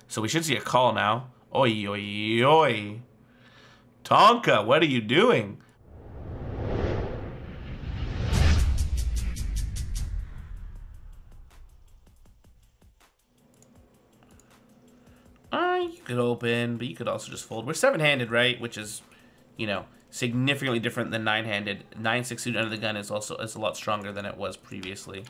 So we should see a call now. Oi, oi, oi. Tonka, what are you doing? You could open, but you could also just fold. We're 7-handed, right? Which is, you know, significantly different than 9-handed. 9-6 suited under the gun is also a lot stronger than it was previously.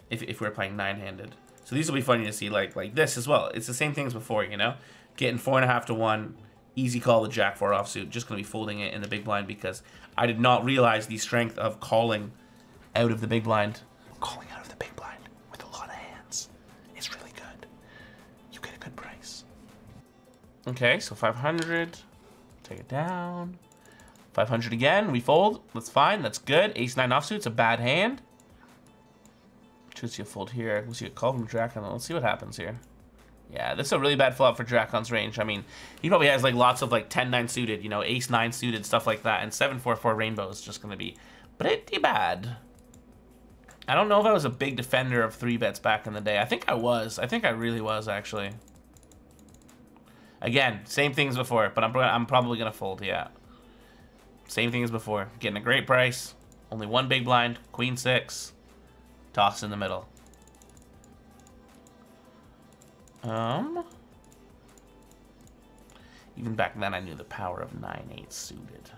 If we're playing 9-handed. So these will be funny to see like this as well. It's the same thing as before, you know? Getting 4.5 to 1, easy call with Jack 4 offsuit. Just gonna be folding it in the big blind because I did not realize the strength of calling out of the big blind. Calling out of the big blind with a lot of hands is really good. You get a good price. Okay, so 500. Take it down. 500 again. We fold. That's fine. That's good. Ace-9 offsuit's a bad hand. Should see a fold here. We'll see a call from Drakon. Let's see what happens here. Yeah, this is a really bad flop for Drakon's range. I mean, he probably has like lots of like 10-9 suited, you know, Ace-9 suited, stuff like that. And 7-4-4 rainbow is just going to be pretty bad. I don't know if I was a big defender of 3-bets back in the day. I think I was. I think I really was, actually. Again, same thing as before, but I'm probably going to fold, yeah. Same thing as before. Getting a great price. Only one big blind. Queen 6. Toss in the middle. Even back then, I knew the power of 9-8 suited.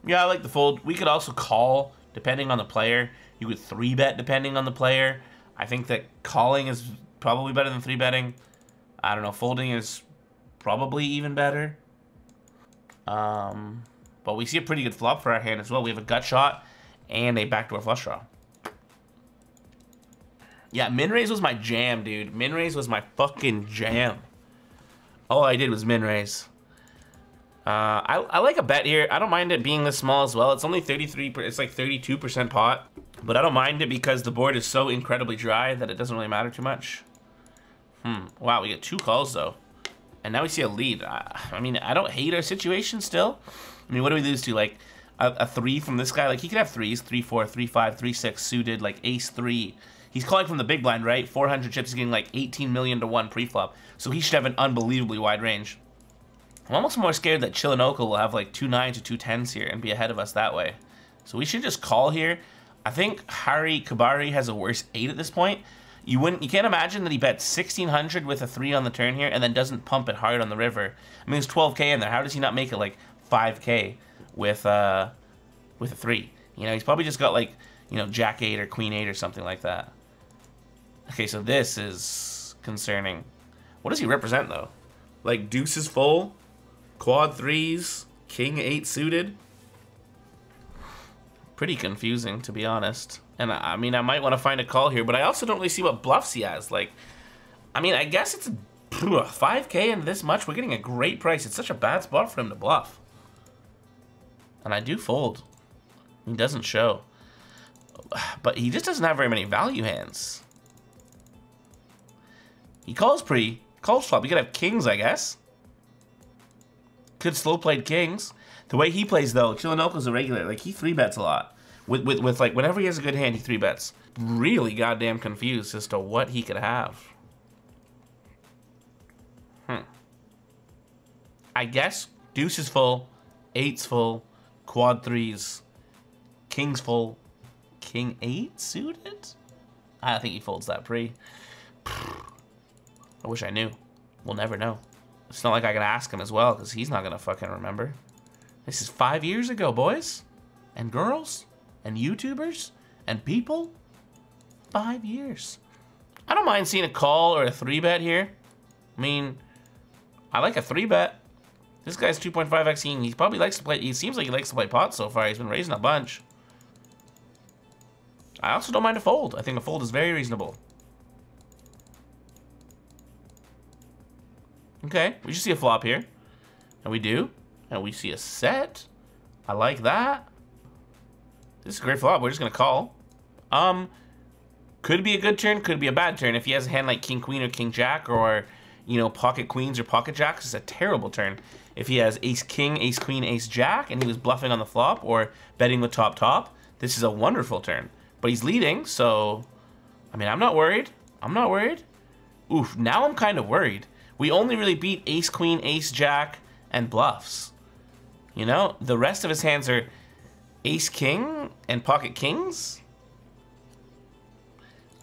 Yeah, I like the fold. We could also call, depending on the player. You could 3-bet depending on the player. I think that calling is probably better than 3-betting. I don't know, folding is probably even better. But we see a pretty good flop for our hand as well. We have a gut shot and a backdoor flush draw. Yeah, min raise was my jam, dude. Min raise was my fucking jam. All I did was min raise. I like a bet here. I don't mind it being this small as well. It's only 33, it's like 32% pot. But I don't mind it because the board is so incredibly dry that it doesn't really matter too much. Wow, we get 2 calls though. And now we see a lead. I mean, I don't hate our situation still. I mean, what do we lose to? Like a 3 from this guy? Like he could have 3s, 3-4, 3-5, 3-6 suited, like ace-3. He's calling from the big blind, right? 400 chips, he's getting like 18 million to 1 pre-flop. So he should have an unbelievably wide range. I'm almost more scared that Chillinoko will have like 2 9s or 2 10s here and be ahead of us that way. So we should just call here. I think Hari Kabari has a worse 8 at this point. You can't imagine that he bets 1600 with a 3 on the turn here and then doesn't pump it hard on the river. I mean, there's 12k in there. How does he not make it like 5k with a 3? You know, he's probably just got like, you know, Jack 8 or Queen 8 or something like that. Okay, so this is concerning. What does he represent though? Like deuces full, quad 3s, king 8 suited. Pretty confusing, to be honest. And I mean, I might want to find a call here, but I also don't really see what bluffs he has. Like, I mean, I guess it's 5k and this much. We're getting a great price. It's such a bad spot for him to bluff. And I do fold. He doesn't show. But he just doesn't have very many value hands. He calls flop. He could have kings, I guess. Could slow played kings. The way he plays though, Chillinoko's a regular. Like he 3-bets a lot. With like whenever he has a good hand, he 3-bets. Really goddamn confused as to what he could have. I guess deuce is full, 8's full, quad 3s, king's full, king 8 suited. I think he folds that pre. I wish I knew. We'll never know. It's not like I can ask him as well, because he's not gonna fucking remember. This is 5 years ago, boys. And girls. And YouTubers. And people. 5 years. I don't mind seeing a call or a 3-bet here. I mean, I like a 3-bet. This guy's 2.5x. He probably likes to play. He seems like he likes to play pot so far. He's been raising a bunch. I also don't mind a fold. I think a fold is very reasonable. Okay, we should see a flop here. And we do. And we see a set. I like that. This is a great flop. We're just going to call. Could be a good turn. Could be a bad turn. If he has a hand like King Queen or King Jack or, you know, pocket queens or pocket jacks, it's a terrible turn. If he has Ace King, Ace Queen, Ace Jack, and he was bluffing on the flop or betting with top, this is a wonderful turn. But he's leading, so I mean, I'm not worried. I'm not worried. Oof, now I'm kind of worried. We only really beat ace queen, ace jack, and bluffs. You know, the rest of his hands are ace king and pocket kings.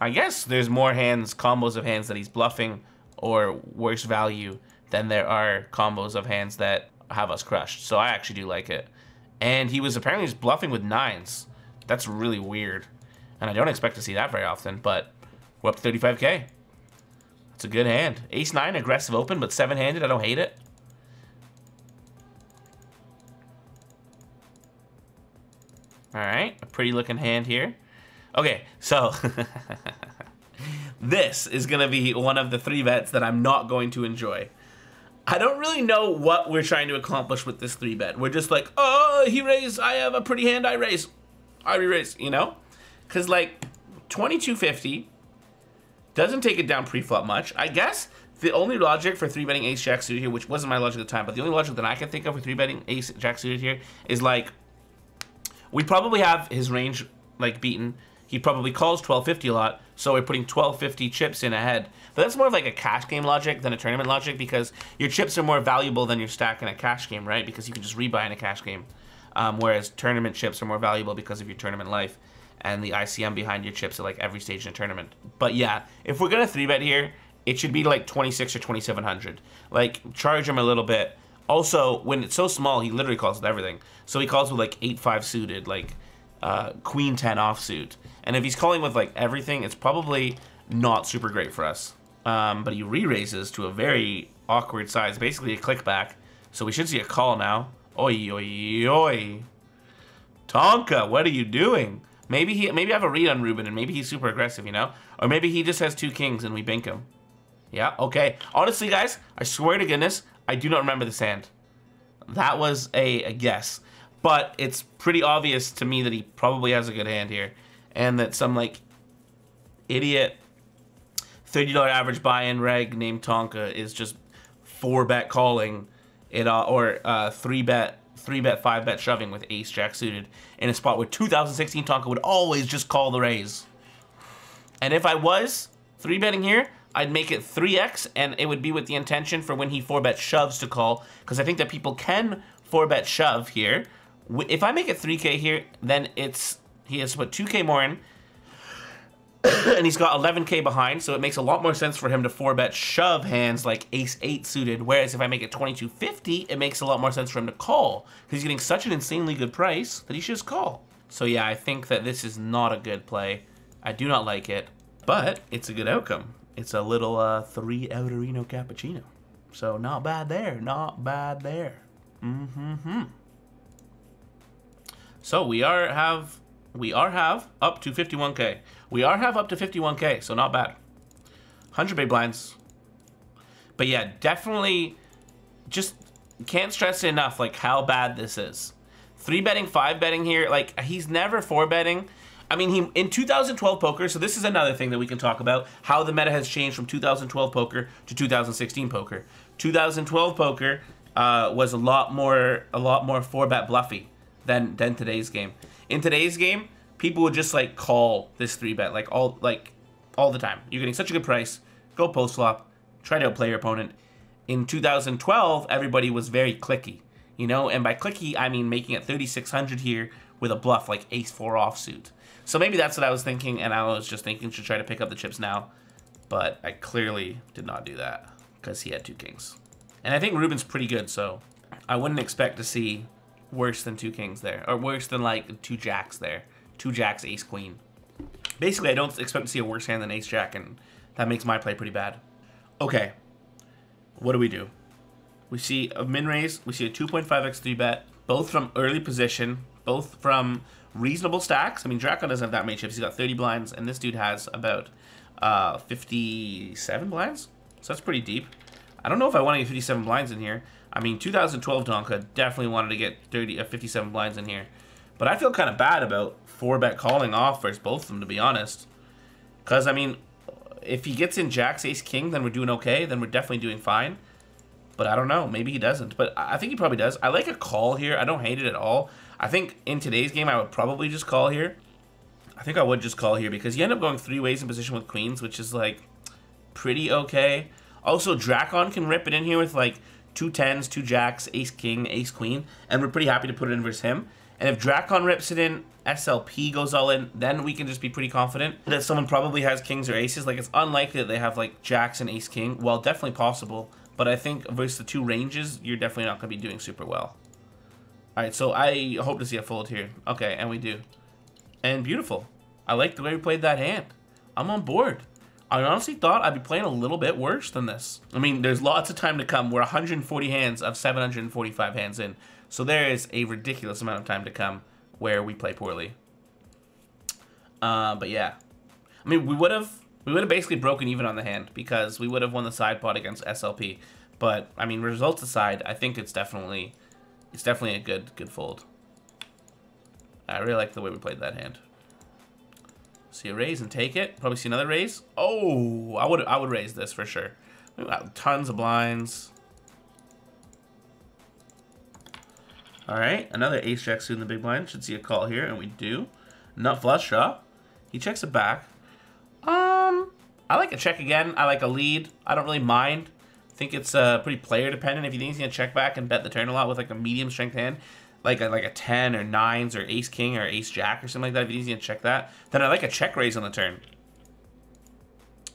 I guess there's more hands, combos of hands that he's bluffing or worse value than there are combos of hands that have us crushed. So I actually do like it. And he was apparently just bluffing with nines. That's really weird. And I don't expect to see that very often, but we're up to 35K. It's a good hand. Ace nine, aggressive open, but seven-handed, I don't hate it. All right, a pretty looking hand here. Okay, so this is gonna be one of the 3-bets that I'm not going to enjoy. I don't really know what we're trying to accomplish with this 3-bet. We're just like, oh, he raised, I have a pretty hand, I raise. I re-raise, you know? Because like 2250 doesn't take it down pre-flop much. I guess the only logic for 3-betting ace jack suited here, which wasn't my logic at the time, but the only logic that I can think of for 3-betting ace jack suited here is like, we probably have his range like beaten. He probably calls 1250 a lot, so we're putting 1250 chips in ahead. But that's more of like a cash game logic than a tournament logic, because your chips are more valuable than your stack in a cash game, right? Because you can just rebuy in a cash game. Whereas tournament chips are more valuable because of your tournament life and the ICM behind your chips at like every stage in a tournament. But yeah, if we're gonna 3-bet here, it should be like 26 or 2700. Like, charge him a little bit. Also, when it's so small, he literally calls with everything. So he calls with like 8-5 suited, like queen 10 offsuit. And if he's calling with like everything, it's probably not super great for us. But he re-raises to a very awkward size, basically a click back. So we should see a call now. Oi, oi, oi. Tonka, what are you doing? Maybe I have a read on Ruben, and maybe he's super aggressive, you know? Or maybe he just has 2 kings and we bink him. Yeah, okay. Honestly, guys, I swear to goodness, I do not remember this hand. That was a guess. But it's pretty obvious to me that he probably has a good hand here. And that some, like, idiot $30 average buy-in reg named Tonka is just 4-bet calling it, or 3-bet, 5-bet shoving with ace jack suited in a spot where 2016 Tonka would always just call the raise. And if I was 3-betting here, I'd make it 3x, and it would be with the intention for when he 4-bet shoves to call, because I think that people can 4-bet shove here. If I make it 3K here, then he has to put 2K more in, and he's got 11K behind, so it makes a lot more sense for him to 4-bet shove hands like ace-8 suited, whereas if I make it 2250, it makes a lot more sense for him to call, because he's getting such an insanely good price that he should just call. So yeah, I think that this is not a good play. I do not like it, but it's a good outcome. It's a little 3 Outerino cappuccino. So not bad there, not bad there. So we are have up to 51K. We are have up to 51K, so not bad. 100 big blinds. But yeah, definitely just can't stress it enough like how bad this is. 3-betting, 5-betting here, like he's never 4-betting. I mean, he in 2012 poker, so this is another thing that we can talk about, how the meta has changed from 2012 poker to 2016 poker. 2012 poker was a lot more 4-bet bluffy than today's game. In today's game, people would just like call this 3-bet like all the time. You're getting such a good price. Go post flop, try to outplay your opponent. In 2012, everybody was very clicky, you know, and by clicky I mean making it 3600 here with a bluff like ace-4 offsuit. So maybe that's what I was thinking, and I was just thinking to try to pick up the chips now, but I clearly did not do that because he had 2 kings. And I think Ruben's pretty good, so I wouldn't expect to see worse than 2 kings there, or worse than like 2 jacks there. 2 jacks, ace queen. Basically, I don't expect to see a worse hand than ace jack, and that makes my play pretty bad. Okay, what do? We see a min raise, we see a 2.5x 3-bet, both from early position, both from reasonable stacks. I mean, Draco doesn't have that many chips. He's got 30 blinds, and this dude has about 57 blinds. So that's pretty deep. I don't know if I want to get 57 blinds in here. I mean, 2012 Tonka definitely wanted to get 57 blinds in here. But I feel kind of bad about 4-bet calling off versus both of them, to be honest. Because, I mean, if he gets in jacks, ace, king, then we're doing okay. Then we're definitely doing fine. But I don't know. Maybe he doesn't. But I think he probably does. I like a call here. I don't hate it at all. I think in today's game, I would probably just call here. I think I would just call here because you end up going 3 ways in position with queens, which is like pretty okay. Also, Drakon can rip it in here with like 2 10s, 2 jacks, ace king, ace queen, and we're pretty happy to put it in versus him. And if Drakon rips it in, SLP goes all in, then we can just be pretty confident that someone probably has kings or aces. Like, it's unlikely that they have like jacks and ace king. Well, definitely possible, but I think versus the 2 ranges, you're definitely not going to be doing super well. All right, so I hope to see a fold here. Okay, and we do. And beautiful. I like the way we played that hand. I'm on board. I honestly thought I'd be playing a little bit worse than this. I mean, there's lots of time to come. We're 140 hands of 745 hands in. So there is a ridiculous amount of time to come where we play poorly. But yeah. I mean, we would have basically broken even on the hand because we would have won the side pot against SLP. But I mean, results aside, I think it's definitely a good fold. I really like the way we played that hand. See a raise and take it. Probably see another raise. Oh, I would raise this for sure. We got tons of blinds. All right, another ace jack suit in the big blind. Should see a call here, and we do. Nut flush draw. He checks it back. I like a check again. I like a lead. I don't really mind. I think it's pretty player dependent. If you think he's gonna check back and bet the turn a lot with like a medium strength hand, like a 10 or 9s or ace king or ace jack or something like that, if he's gonna check that, then I like a check raise on the turn.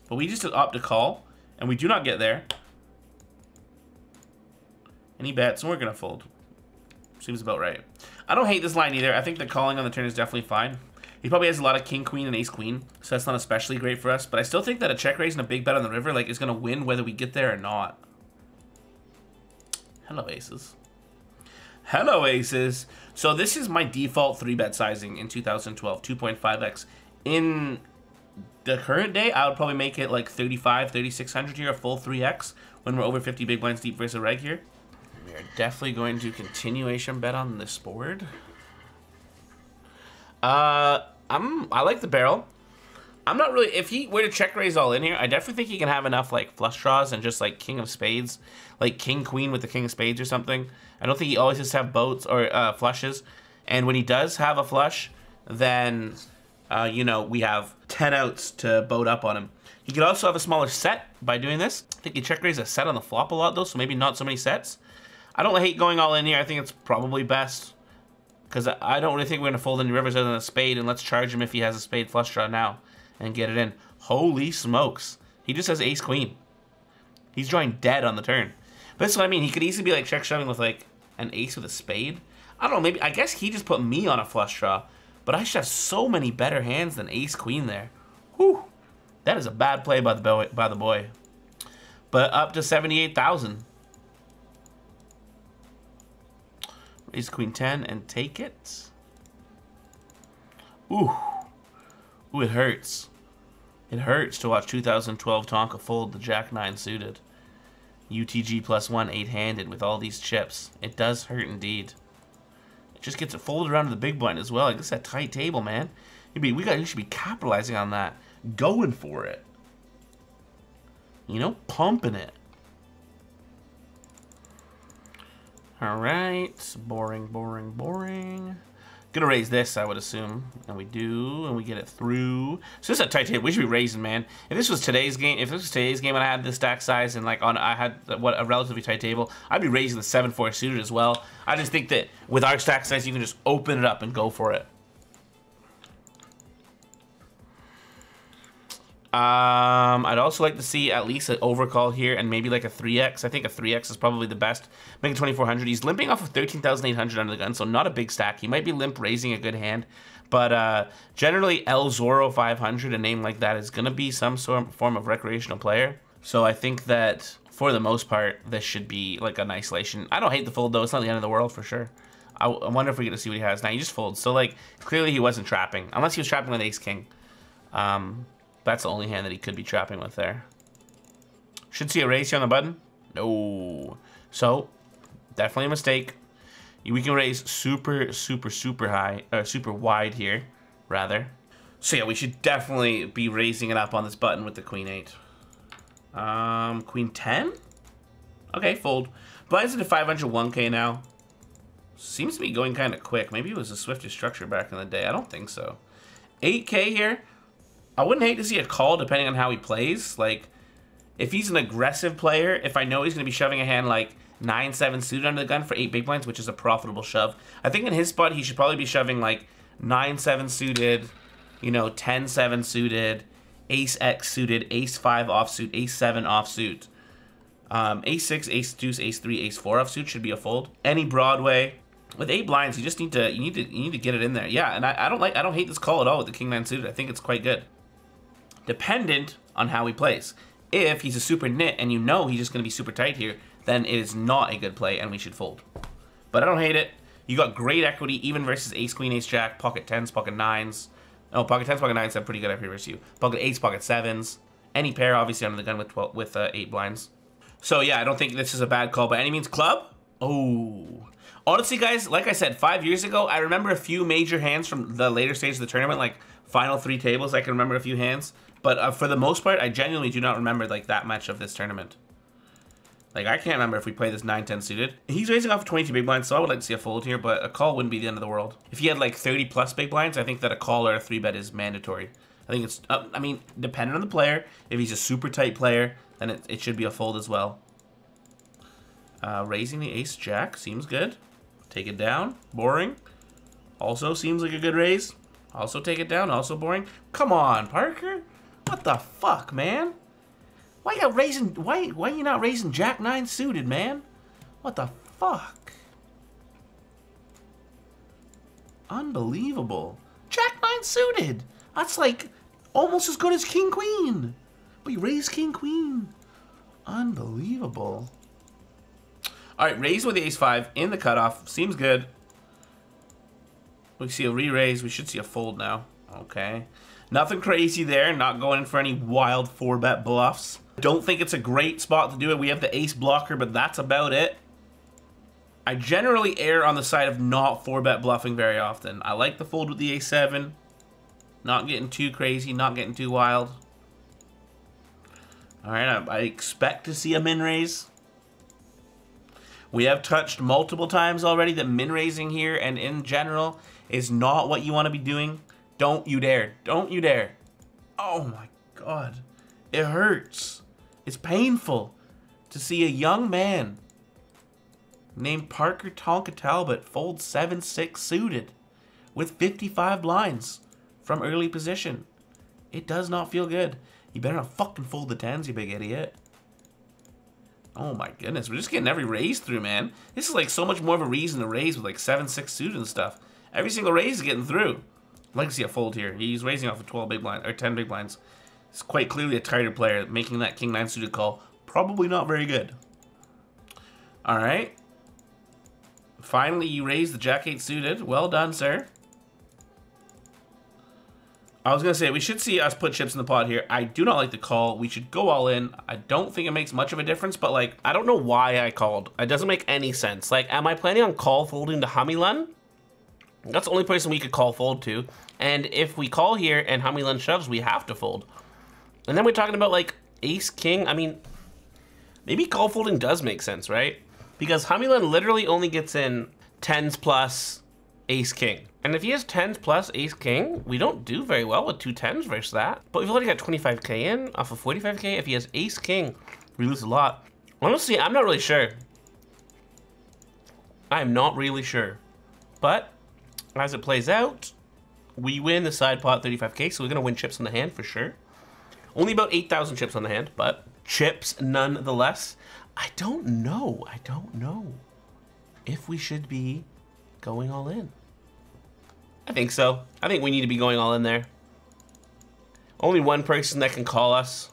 But we just opt to call, and we do not get there. And he bets, and we're gonna fold. Seems about right. I don't hate this line either. I think the calling on the turn is definitely fine. He probably has a lot of king, queen, and ace, queen, so that's not especially great for us. But I still think that a check raise and a big bet on the river like is going to win whether we get there or not. Hello, aces. Hello, aces. So this is my default 3-bet sizing in 2012, 2.5x. In the current day, I would probably make it like 35, 3600 here, a full 3x when we're over 50 big blinds deep versus a reg here. We are definitely going to continuation bet on this board. I like the barrel. I'm not really, if he were to check raise all in here, I definitely think he can have enough like flush draws and just like king of spades, like king queen with the king of spades or something. I don't think he always has to have boats or flushes. And when he does have a flush, then you know, we have 10 outs to boat up on him. He could also have a smaller set by doing this. I think he check raise a set on the flop a lot though, so maybe not so many sets. I don't hate going all in here. I think it's probably best because I don't really think we're going to fold any rivers other than a spade, and let's charge him if he has a spade flush draw now and get it in. Holy smokes. He just has ace queen. He's drawing dead on the turn. But that's what I mean. He could easily be like check shoving with like an ace with a spade. I don't know, maybe, I guess he just put me on a flush draw, but I should have so many better hands than ace queen there. Whew. That is a bad play by the boy. But up to 78,000. Raise queen 10 and take it. Ooh. Ooh, it hurts. It hurts to watch 2012 Tonka fold the Jack 9 suited. UTG +1 8-handed with all these chips. It does hurt indeed. It just gets it folded around to the big blind as well. Like, this is a tight table, man. You should be capitalizing on that. Going for it. You know, pumping it. Alright, boring, boring, boring. Gonna raise this, I would assume. And we do, and we get it through. So this is a tight table. We should be raising, man. If this was today's game, and I had this stack size and like I had a relatively tight table, I'd be raising the 7-4 suited as well. I just think that with our stack size, you can just open it up and go for it. I'd also like to see at least an overcall here and maybe like a 3x. I think a 3x is probably the best. Make it 2,400. He's limping off of 13,800 under the gun, so not a big stack. He might be limp raising a good hand, but generally El Zorro 500, a name like that, is going to be some form of recreational player. So I think that for the most part, this should be like an isolation. I don't hate the fold though. It's not the end of the world for sure. I wonder if we get to see what he has. Now he just folds. So like clearly he wasn't trapping, unless he was trapping with ace king. That's the only hand that he could be trapping with there. Should see a raise here on the button. No. So, definitely a mistake. We can raise super, super, super high, or super wide here, rather. So yeah, we should definitely be raising it up on this button with the queen 8. Queen 10? Okay, fold. Blinds into 501k now. Seems to be going kind of quick. Maybe it was a swifter structure back in the day. I don't think so. 8K here. I wouldn't hate to see a call depending on how he plays. Like, if he's an aggressive player, if I know he's going to be shoving a hand like 9-7 suited under the gun for 8 big blinds, which is a profitable shove. I think in his spot, he should probably be shoving like 9-7 suited, you know, 10-7 suited, ace-X suited, ace-5 offsuit, ace-7 offsuit. Ace-6, ace-deuce, ace-3, ace-4 offsuit should be a fold. Any Broadway. With 8 blinds, you just need to, you need to get it in there. Yeah, and I don't hate this call at all with the king-9 suited. I think it's quite good. Dependent on how he plays. If he's a super nit and you know he's just going to be super tight here, then it is not a good play and we should fold. But I don't hate it. You got great equity even versus ace, queen, ace, jack, pocket 10s, pocket 9s. Oh, pocket 10s, pocket 9s have pretty good equity versus you. Pocket 8s, pocket 7s. Any pair, obviously, under the gun with 8 blinds. So, yeah, I don't think this is a bad call by any means. Club? Oh. Honestly, guys, like I said, 5 years ago, I remember a few major hands from the later stages of the tournament, like final 3 tables. I can remember a few hands. But for the most part, I genuinely do not remember like that much of this tournament. Like, I can't remember if we played this 9-10 suited. He's raising off 22 big blinds, so I would like to see a fold here, but a call wouldn't be the end of the world. If he had like 30 plus big blinds, I think that a call or a 3-bet is mandatory. I think it's, I mean, depending on the player. If he's a super tight player, then it should be a fold as well. Raising the ace-jack seems good. Take it down. Boring. Also seems like a good raise. Also take it down. Also boring. Come on, Parker. What the fuck, man? Why you raising? Why you not raising Jack 9 suited, man? What the fuck? Unbelievable. Jack 9 suited. That's like almost as good as King Queen. But you raised King Queen. Unbelievable. All right, raise with the ace 5 in the cutoff. Seems good. We see a re-raise. We should see a fold now. Okay. Nothing crazy there, not going in for any wild 4-bet bluffs. Don't think it's a great spot to do it. We have the ace blocker, but that's about it. I generally err on the side of not 4-bet bluffing very often. I like the fold with the a7. Not getting too crazy, not getting too wild. Alright, I expect to see a min raise. We have touched multiple times already that min raising here and in general is not what you want to be doing. Don't you dare. Don't you dare. Oh my god. It hurts. It's painful to see a young man named Parker Tonka Talbot fold 7-6 suited with 55 blinds from early position. It does not feel good. You better not fucking fold the 10s, you big idiot. Oh my goodness. We're just getting every raise through, man. This is like so much more of a reason to raise with like 7-6 suited and stuff. Every single raise is getting through. I'd like to see a fold here. He's raising off of 12 big blinds, or 10 big blinds. It's quite clearly a tighter player, making that King 9 suited call probably not very good. Alright. Finally, you raise the Jack 8 suited. Well done, sir. I was going to say, we should see us put chips in the pot here. I do not like the call. We should go all in. I don't think it makes much of a difference, but like, I don't know why I called. It doesn't make any sense. Like, am I planning on call folding to Hamilun? That's the only person we could call fold to. And if we call here and Hamilun shoves, we have to fold. And then we're talking about like ace, king. I mean, maybe call folding does make sense, right? Because Hamilun literally only gets in 10s plus ace, king. And if he has 10s plus ace, king, we don't do very well with 2 10s versus that. But we've already got 25k in off of 45k. If he has ace, king, we lose a lot. Honestly, I'm not really sure. I'm not really sure. But as it plays out, we win the side pot 35k, so we're gonna win chips in the hand for sure. Only about 8,000 chips on the hand, but chips nonetheless. I don't know if we should be going all in. I think so. I think we need to be going all in there. Only one person that can call us.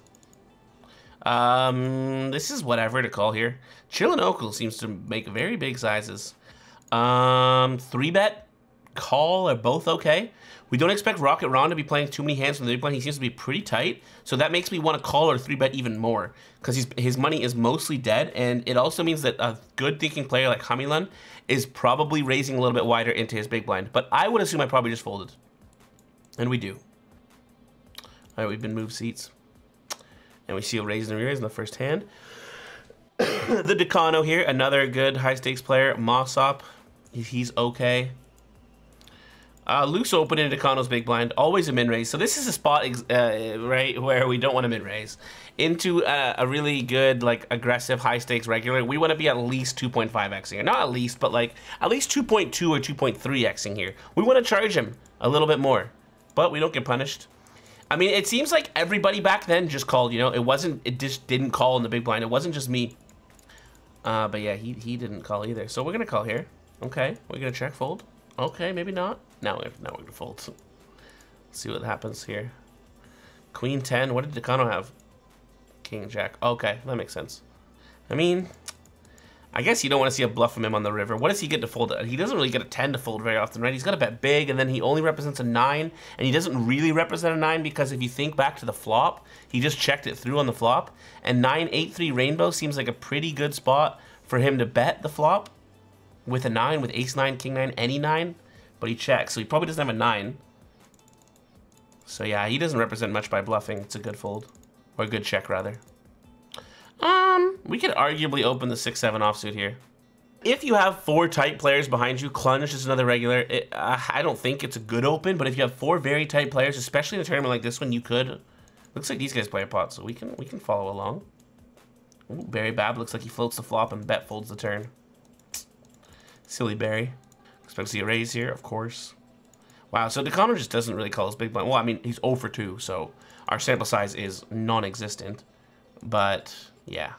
This is whatever to call here. Chillinokel seems to make very big sizes. 3-bet, call are both okay. We don't expect Rocket Ron to be playing too many hands from the big blind. He seems to be pretty tight, so that makes me want to call or 3-bet even more because his money is mostly dead, and it also means that a good thinking player like Hamilun is probably raising a little bit wider into his big blind. But I would assume I probably just folded, and we do. All right, we've been moved seats, and we see a raise and a re-raise in the first hand. The Decano here, another good high stakes player. Mossop, he's okay. Loose open into Kano's big blind, always a min raise. So this is a spot, right, where we don't want to min raise. Into a really good, like, aggressive, high stakes regular, we want to be at least 2.5xing here. Not at least, but like, at least 2.2 or 2.3xing here. We want to charge him a little bit more, but we don't get punished. I mean, it seems like everybody back then just called, you know, it just didn't call in the big blind. It wasn't just me. But yeah, he didn't call either. So we're going to call here. Okay, we're going to check fold. Okay, maybe not. Now we're going to fold. Let's see what happens here. Queen 10. What did Kano have? King Jack. Okay, that makes sense. I mean, I guess you don't want to see a bluff from him on the river. What does he get to fold? He doesn't really get a 10 to fold very often, right? He's got to bet big, and then he only represents a 9, and he doesn't really represent a 9 because if you think back to the flop, he just checked it through on the flop, and 9-8-3 rainbow seems like a pretty good spot for him to bet the flop with a 9, with ace 9, king 9, any 9, but he checks, so he probably doesn't have a 9. So yeah, he doesn't represent much by bluffing. It's a good fold, or a good check rather. We could arguably open the 6-7 offsuit here. If you have 4 tight players behind you, Clunge is another regular. I don't think it's a good open, but if you have 4 very tight players, especially in a tournament like this one, you could. Looks like these guys play a pot, so we can follow along. Ooh, Barry Bab looks like he floats the flop and bet folds the turn. Silly Barry. Expect to see a raise here, of course. Wow, so Kano just doesn't really call his big blind. Well, I mean, he's 0 for 2, so our sample size is non-existent. But yeah,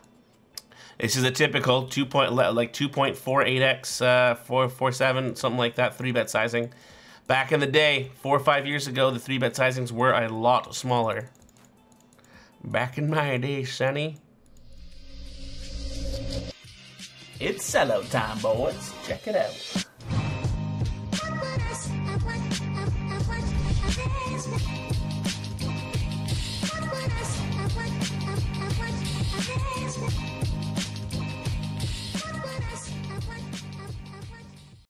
this is a typical 2.48x, 447, something like that, 3-bet sizing. Back in the day, 4 or 5 years ago, the 3-bet sizings were a lot smaller. Back in my day, sonny. It's sellout time, boys. Check it out.